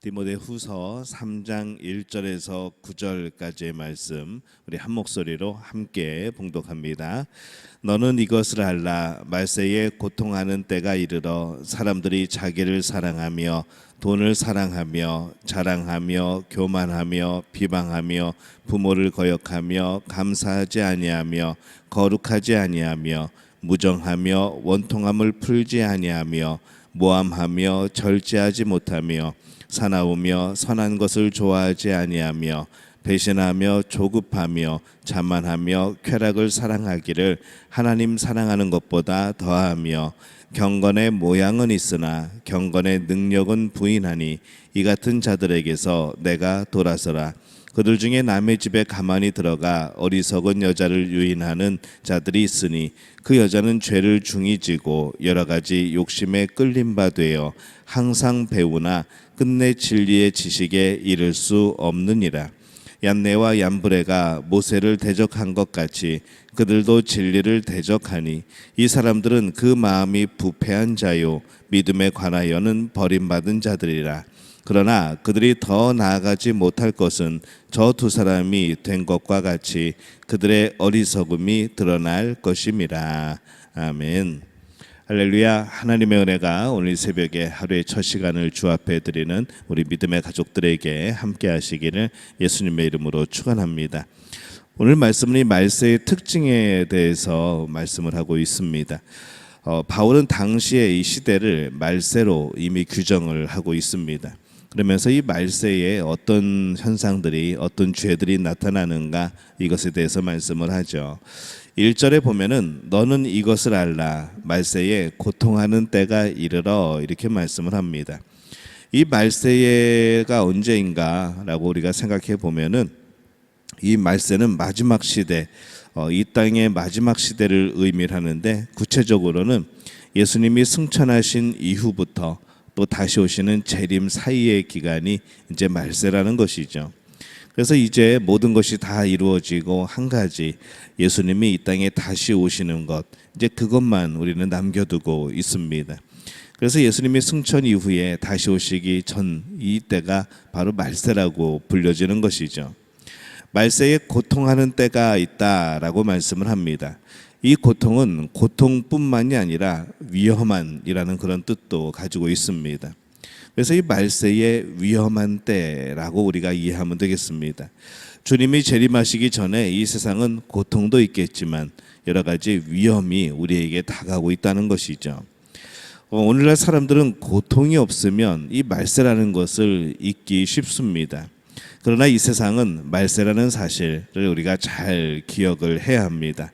디모데후서 3장 1절에서 9절까지의 말씀 우리 한 목소리로 함께 봉독합니다. 너는 이것을 알라. 말세에 고통하는 때가 이르러 사람들이 자기를 사랑하며 돈을 사랑하며 자랑하며 교만하며 비방하며 부모를 거역하며 감사하지 아니하며 거룩하지 아니하며 무정하며 원통함을 풀지 아니하며 모함하며 절제하지 못하며 사나우며 선한 것을 좋아하지 아니하며 배신하며 조급하며 자만하며 쾌락을 사랑하기를 하나님 사랑하는 것보다 더하며 경건의 모양은 있으나 경건의 능력은 부인하니 이 같은 자들에게서 내가 돌아서라. 그들 중에 남의 집에 가만히 들어가 어리석은 여자를 유인하는 자들이 있으니 그 여자는 죄를 중히 지고 여러 가지 욕심에 끌린 바 되어 항상 배우나 끝내 진리의 지식에 이를 수 없느니라. 얀네와 얀브레가 모세를 대적한 것 같이 그들도 진리를 대적하니 이 사람들은 그 마음이 부패한 자요 믿음에 관하여는 버림받은 자들이라. 그러나 그들이 더 나아가지 못할 것은 저 두 사람이 된 것과 같이 그들의 어리석음이 드러날 것임이라. 아멘. 할렐루야. 하나님의 은혜가 오늘 새벽에 하루의 첫 시간을 주 앞에 드리는 우리 믿음의 가족들에게 함께 하시기를 예수님의 이름으로 축원합니다. 오늘 말씀은 이 말세의 특징에 대해서 말씀을 하고 있습니다. 바울은 당시에 이 시대를 말세로 이미 규정을 하고 있습니다. 그러면서 이 말세에 어떤 현상들이 어떤 죄들이 나타나는가 이것에 대해서 말씀을 하죠. 1절에 보면은 너는 이것을 알라. 말세에 고통하는 때가 이르러 이렇게 말씀을 합니다. 이 말세가 언제인가라고 우리가 생각해 보면은 이 말세는 마지막 시대, 이 땅의 마지막 시대를 의미를 하는데 구체적으로는 예수님이 승천하신 이후부터 또 다시 오시는 재림 사이의 기간이 이제 말세라는 것이죠. 그래서 이제 모든 것이 다 이루어지고 한 가지 예수님이 이 땅에 다시 오시는 것, 이제 그것만 우리는 남겨두고 있습니다. 그래서 예수님이 승천 이후에 다시 오시기 전 이때가 바로 말세라고 불려지는 것이죠. 말세에 고통하는 때가 있다라고 말씀을 합니다. 이 고통은 고통뿐만이 아니라 위험한이라는 그런 뜻도 가지고 있습니다. 그래서 이 말세의 위험한 때라고 우리가 이해하면 되겠습니다. 주님이 재림하시기 전에 이 세상은 고통도 있겠지만 여러 가지 위험이 우리에게 다가오고 있다는 것이죠. 오늘날 사람들은 고통이 없으면 이 말세라는 것을 잊기 쉽습니다. 그러나 이 세상은 말세라는 사실을 우리가 잘 기억을 해야 합니다.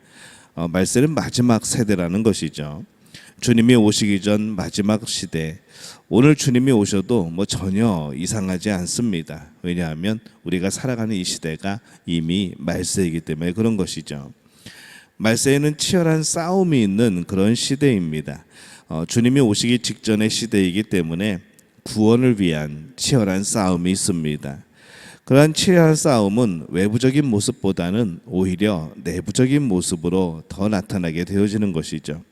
말세는 마지막 세대라는 것이죠. 주님이 오시기 전 마지막 시대, 오늘 주님이 오셔도 전혀 이상하지 않습니다. 왜냐하면 우리가 살아가는 이 시대가 이미 말세이기 때문에 그런 것이죠. 말세에는 치열한 싸움이 있는 그런 시대입니다. 주님이 오시기 직전의 시대이기 때문에 구원을 위한 치열한 싸움이 있습니다. 그러한 치열한 싸움은 외부적인 모습보다는 오히려 내부적인 모습으로 더 나타나게 되어지는 것이죠.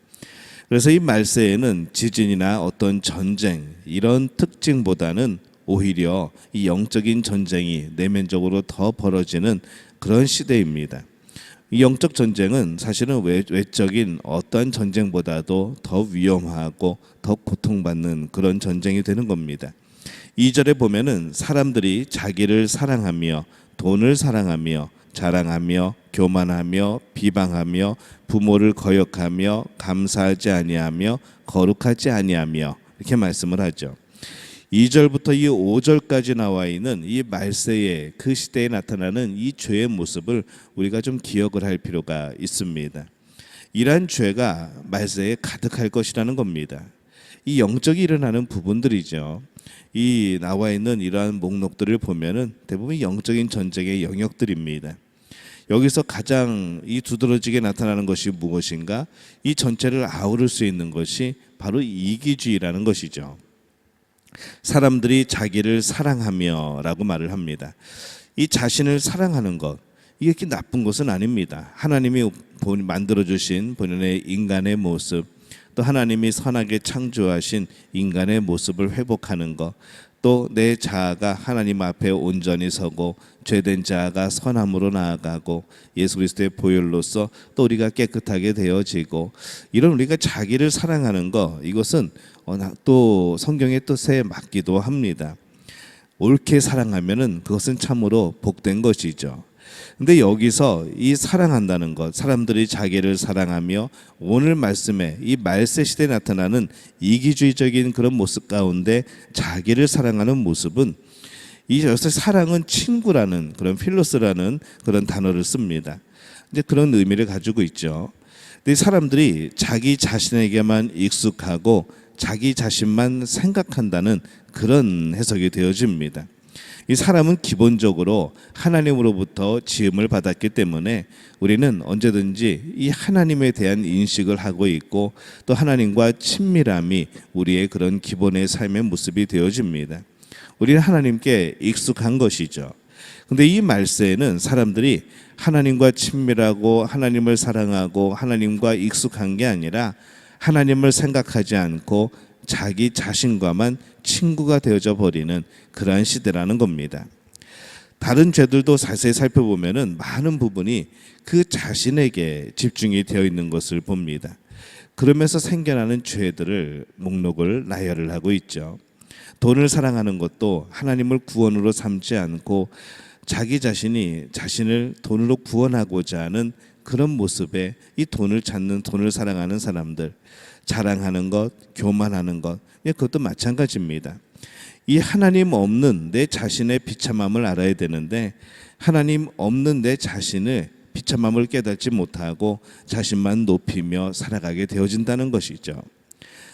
그래서 이 말세에는 지진이나 어떤 전쟁 이런 특징보다는 오히려 이 영적인 전쟁이 내면적으로 더 벌어지는 그런 시대입니다. 이 영적 전쟁은 사실은 외적인 어떠한 전쟁보다도 더 위험하고 더 고통받는 그런 전쟁이 되는 겁니다. 2절에 보면은 사람들이 자기를 사랑하며 돈을 사랑하며 자랑하며 교만하며 비방하며 부모를 거역하며 감사하지 아니하며 거룩하지 아니하며 이렇게 말씀을 하죠. 2절부터 이 5절까지 나와 있는 이 말세의 그 시대에 나타나는 이 죄의 모습을 우리가 좀 기억을 할 필요가 있습니다. 이러한 죄가 말세에 가득할 것이라는 겁니다. 이 영적이 일어나는 부분들이죠. 이 나와 있는 이러한 목록들을 보면은 대부분 영적인 전쟁의 영역들입니다. 여기서 가장 이 두드러지게 나타나는 것이 무엇인가? 이 전체를 아우를 수 있는 것이 바로 이기주의라는 것이죠. 사람들이 자기를 사랑하며 라고 말을 합니다. 이 자신을 사랑하는 것, 이게 이렇게 나쁜 것은 아닙니다. 하나님이 만들어주신 본인의 인간의 모습, 또 하나님이 선하게 창조하신 인간의 모습을 회복하는 것, 또 내 자아가 하나님 앞에 온전히 서고 죄된 자아가 선함으로 나아가고 예수 그리스도의 보혈로서 또 우리가 깨끗하게 되어지고, 이런 우리가 자기를 사랑하는 것, 이것은 또 성경의 뜻에 맞기도 합니다. 옳게 사랑하면은 그것은 참으로 복된 것이죠. 근데 여기서 이 사랑한다는 것, 사람들이 자기를 사랑하며 오늘 말씀에 이 말세 시대에 나타나는 이기주의적인 그런 모습 가운데 자기를 사랑하는 모습은, 이 여기서 사랑은 친구라는 그런 필로스라는 그런 단어를 씁니다. 이제 그런 의미를 가지고 있죠. 근데 사람들이 자기 자신에게만 익숙하고 자기 자신만 생각한다는 그런 해석이 되어집니다. 이 사람은 기본적으로 하나님으로부터 지음을 받았기 때문에 우리는 언제든지 이 하나님에 대한 인식을 하고 있고, 또 하나님과 친밀함이 우리의 그런 기본의 삶의 모습이 되어집니다. 우리는 하나님께 익숙한 것이죠. 근데 이 말세에는 사람들이 하나님과 친밀하고 하나님을 사랑하고 하나님과 익숙한 게 아니라 하나님을 생각하지 않고 자기 자신과만 친구가 되어져 버리는 그러한 시대라는 겁니다. 다른 죄들도 자세히 살펴보면은 많은 부분이 그 자신에게 집중이 되어 있는 것을 봅니다. 그러면서 생겨나는 죄들을 목록을 나열을 하고 있죠. 돈을 사랑하는 것도 하나님을 구원으로 삼지 않고 자기 자신이 자신을 돈으로 구원하고자 하는 그런 모습에 이 돈을 찾는, 돈을 사랑하는 사람들, 자랑하는 것, 교만하는 것, 그것도 마찬가지입니다. 이 하나님 없는 내 자신의 비참함을 알아야 되는데, 하나님 없는 내 자신의 비참함을 깨닫지 못하고 자신만 높이며 살아가게 되어진다는 것이죠.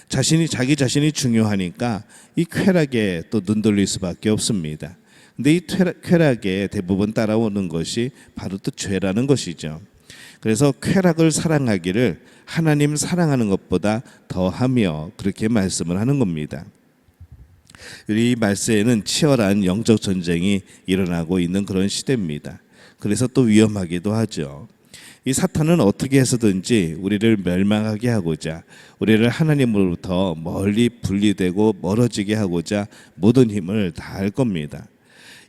자기 자신이 중요하니까 이 쾌락에 또 눈돌릴 수밖에 없습니다. 근데 이 쾌락에 대부분 따라오는 것이 바로 또 죄라는 것이죠. 그래서 쾌락을 사랑하기를 하나님 사랑하는 것보다 더하며 그렇게 말씀을 하는 겁니다. 이 말세에는 치열한 영적 전쟁이 일어나고 있는 그런 시대입니다. 그래서 또 위험하기도 하죠. 이 사탄은 어떻게 해서든지 우리를 멸망하게 하고자, 우리를 하나님으로부터 멀리 분리되고 멀어지게 하고자 모든 힘을 다할 겁니다.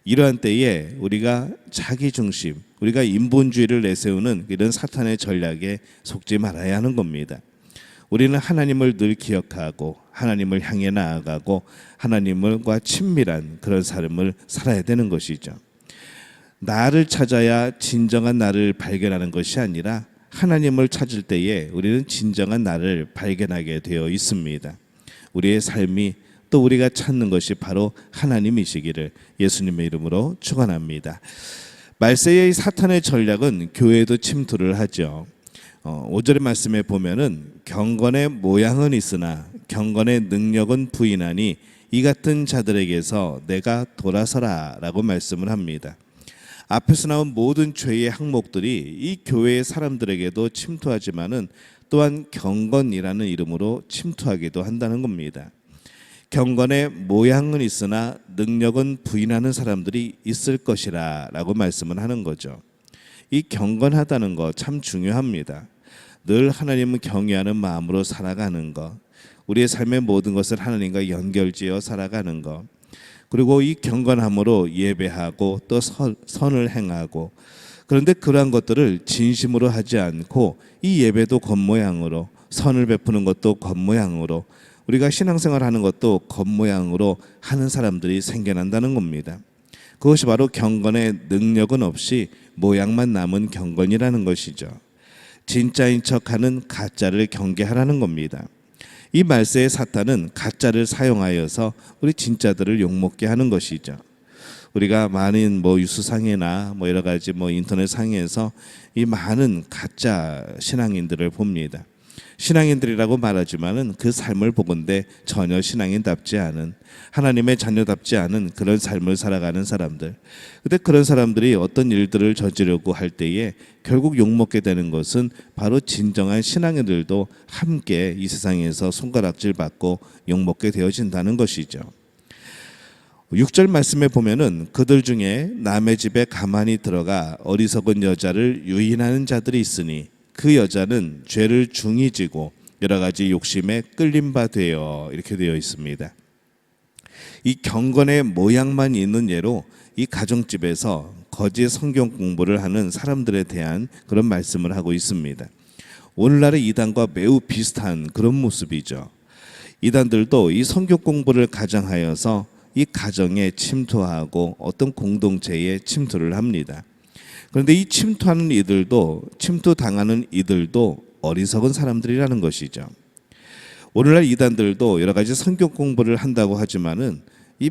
이러한 때에 우리가 자기 중심, 우리가 인본주의를 내세우는 이런 사탄의 전략에 속지 말아야 하는 겁니다. 우리는 하나님을 늘 기억하고 하나님을 향해 나아가고 하나님과 친밀한 그런 삶을 살아야 되는 것이죠. 나를 찾아야 진정한 나를 발견하는 것이 아니라 하나님을 찾을 때에 우리는 진정한 나를 발견하게 되어 있습니다. 우리의 삶이 또 우리가 찾는 것이 바로 하나님이시기를 예수님의 이름으로 축원합니다. 말세의 사탄의 전략은 교회에도 침투를 하죠. 5절의 말씀에 보면은 경건의 모양은 있으나 경건의 능력은 부인하니 이 같은 자들에게서 내가 돌아서라 라고 말씀을 합니다. 앞에서 나온 모든 죄의 항목들이 이 교회의 사람들에게도 침투하지만은 또한 경건이라는 이름으로 침투하기도 한다는 겁니다. 경건의 모양은 있으나 능력은 부인하는 사람들이 있을 것이라 라고 말씀을 하는 거죠. 이 경건하다는 거 참 중요합니다. 늘 하나님을 경외하는 마음으로 살아가는 것, 우리의 삶의 모든 것을 하나님과 연결지어 살아가는 것, 그리고 이 경건함으로 예배하고 또 선을 행하고, 그런데 그러한 것들을 진심으로 하지 않고 이 예배도 겉모양으로, 선을 베푸는 것도 겉모양으로, 우리가 신앙생활하는 것도 겉모양으로 하는 사람들이 생겨난다는 겁니다. 그것이 바로 경건의 능력은 없이 모양만 남은 경건이라는 것이죠. 진짜인 척하는 가짜를 경계하라는 겁니다. 이 말세의 사탄은 가짜를 사용하여서 우리 진짜들을 욕먹게 하는 것이죠. 우리가 많은 뉴스상에나 여러 가지 인터넷 상에서 이 많은 가짜 신앙인들을 봅니다. 신앙인들이라고 말하지만은 그 삶을 보건대 전혀 신앙인답지 않은, 하나님의 자녀답지 않은 그런 삶을 살아가는 사람들. 근데 그런 사람들이 어떤 일들을 저지르고 할 때에 결국 욕먹게 되는 것은 바로 진정한 신앙인들도 함께 이 세상에서 손가락질 받고 욕먹게 되어진다는 것이죠. 6절 말씀에 보면은 그들 중에 남의 집에 가만히 들어가 어리석은 여자를 유인하는 자들이 있으니 그 여자는 죄를 중히 지고 여러 가지 욕심에 끌린 바 되어, 이렇게 되어 있습니다. 이 경건의 모양만 있는 예로 이 가정집에서 거짓 성경 공부를 하는 사람들에 대한 그런 말씀을 하고 있습니다. 오늘날의 이단과 매우 비슷한 그런 모습이죠. 이단들도 이 성경 공부를 가장하여서 이 가정에 침투하고 어떤 공동체에 침투를 합니다. 그런데 이 침투당하는 이들도 어리석은 사람들이라는 것이죠. 오늘날 이단들도 여러 가지 성경 공부를 한다고 하지만은 이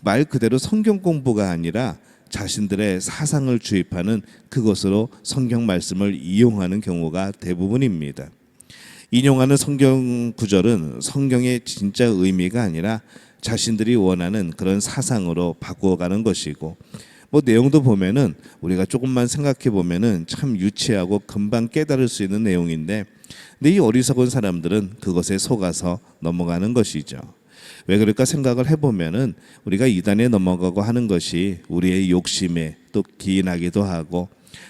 말 그대로 성경 공부가 아니라 자신들의 사상을 주입하는 그것으로 성경 말씀을 이용하는 경우가 대부분입니다. 인용하는 성경 구절은 성경의 진짜 의미가 아니라 자신들이 원하는 그런 사상으로 바꾸어가는 것이고, 뭐 내용도 보면은 우리가 조금만 생각해 보면은 참 유치하고 금방 깨달을 수 있는 내용인데, 근데 이 어리석은 사람들은 그것에 속아서 넘어가는 것이죠. 왜 그럴까 생각을 해보면은 우리가 이단에 넘어가고 하는 것이 우리의 욕심에 또 기인하기도 하고,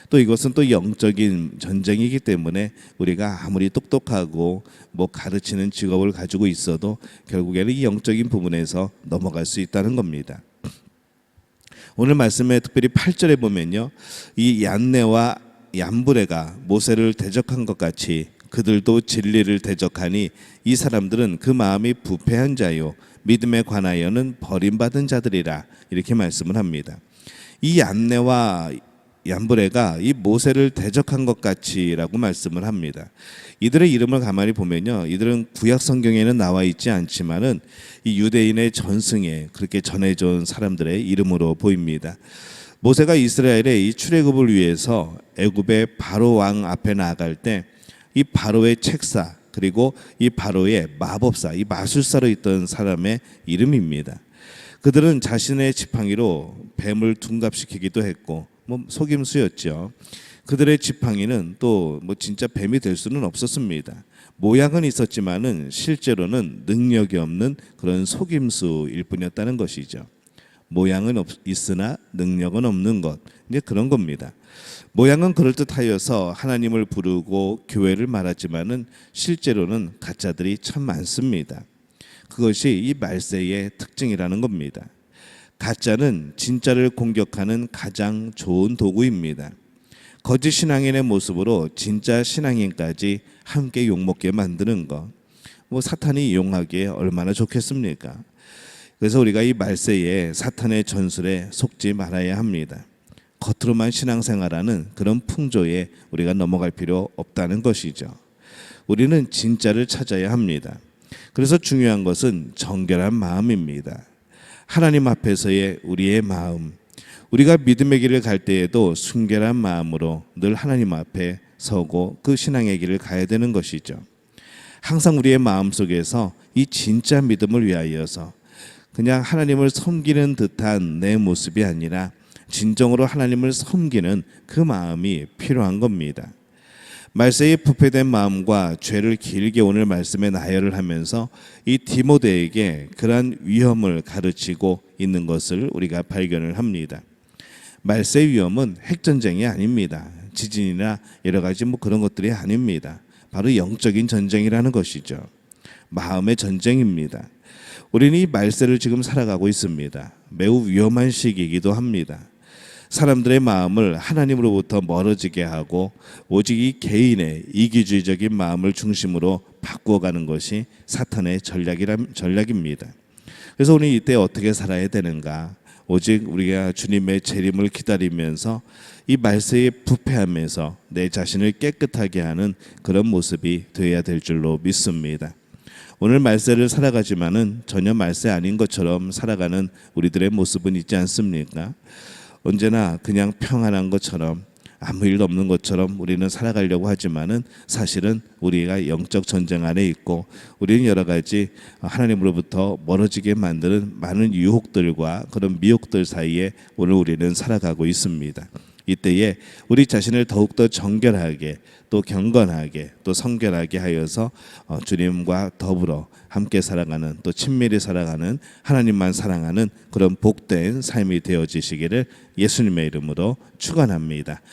또 이것은 또 영적인 전쟁이기 때문에 우리가 아무리 똑똑하고 뭐 가르치는 직업을 가지고 있어도 결국에는 이 영적인 부분에서 넘어갈 수 있다는 겁니다. 오늘 말씀에 특별히 8절에 보면요, 이 얀네와 얀브레가 모세를 대적한 것 같이 그들도 진리를 대적하니 이 사람들은 그 마음이 부패한 자요 믿음에 관하여는 버림받은 자들이라, 이렇게 말씀을 합니다. 이 얀네와 얀브레가 이 모세를 대적한 것 같이라고 말씀을 합니다. 이들의 이름을 가만히 보면요, 이들은 구약 성경에는 나와 있지 않지만은 이 유대인의 전승에 그렇게 전해져 온 사람들의 이름으로 보입니다. 모세가 이스라엘의 이 출애굽을 위해서 애굽의 바로 왕 앞에 나아갈 때 이 바로의 책사, 그리고 이 바로의 마법사, 이 마술사로 있던 사람의 이름입니다. 그들은 자신의 지팡이로 뱀을 둔갑시키기도 했고 뭐 속임수였죠. 그들의 지팡이는 또 뭐 진짜 뱀이 될 수는 없었습니다. 모양은 있었지만은 실제로는 능력이 없는 그런 속임수일 뿐이었다는 것이죠. 모양은 있으나 능력은 없는 것, 이제 그런 겁니다. 모양은 그럴듯하여서 하나님을 부르고 교회를 말하지만은 실제로는 가짜들이 참 많습니다. 그것이 이 말세의 특징이라는 겁니다. 가짜는 진짜를 공격하는 가장 좋은 도구입니다. 거짓 신앙인의 모습으로 진짜 신앙인까지 함께 욕먹게 만드는 것, 뭐 사탄이 이용하기에 얼마나 좋겠습니까? 그래서 우리가 이 말세에 사탄의 전술에 속지 말아야 합니다. 겉으로만 신앙생활하는 그런 풍조에 우리가 넘어갈 필요 없다는 것이죠. 우리는 진짜를 찾아야 합니다. 그래서 중요한 것은 정결한 마음입니다. 하나님 앞에서의 우리의 마음, 우리가 믿음의 길을 갈 때에도 순결한 마음으로 늘 하나님 앞에 서고 그 신앙의 길을 가야 되는 것이죠. 항상 우리의 마음속에서 이 진짜 믿음을 위하여서 그냥 하나님을 섬기는 듯한 내 모습이 아니라 진정으로 하나님을 섬기는 그 마음이 필요한 겁니다. 말세에 부패된 마음과 죄를 길게 오늘 말씀에 나열을 하면서 이 디모데에게 그러한 위험을 가르치고 있는 것을 우리가 발견을 합니다. 말세의 위험은 핵전쟁이 아닙니다. 지진이나 여러 가지 뭐 그런 것들이 아닙니다. 바로 영적인 전쟁이라는 것이죠. 마음의 전쟁입니다. 우리는 이 말세를 지금 살아가고 있습니다. 매우 위험한 시기이기도 합니다. 사람들의 마음을 하나님으로부터 멀어지게 하고 오직 이 개인의 이기주의적인 마음을 중심으로 바꾸어가는 것이 사탄의 전략입니다. 그래서 우리 이때 어떻게 살아야 되는가? 오직 우리가 주님의 재림을 기다리면서 이 말세에 부패하면서 내 자신을 깨끗하게 하는 그런 모습이 되어야 될 줄로 믿습니다. 오늘 말세를 살아가지만은 전혀 말세 아닌 것처럼 살아가는 우리들의 모습은 있지 않습니까? 언제나 그냥 평안한 것처럼 아무 일도 없는 것처럼 우리는 살아가려고 하지만은 사실은 우리가 영적 전쟁 안에 있고 우리는 여러 가지 하나님으로부터 멀어지게 만드는 많은 유혹들과 그런 미혹들 사이에 오늘 우리는 살아가고 있습니다. 이때에 우리 자신을 더욱더 정결하게 또 경건하게 또 성결하게 하여서 주님과 더불어 함께 살아가는 또 친밀히 살아가는 하나님만 사랑하는 그런 복된 삶이 되어지시기를 예수님의 이름으로 축원합니다.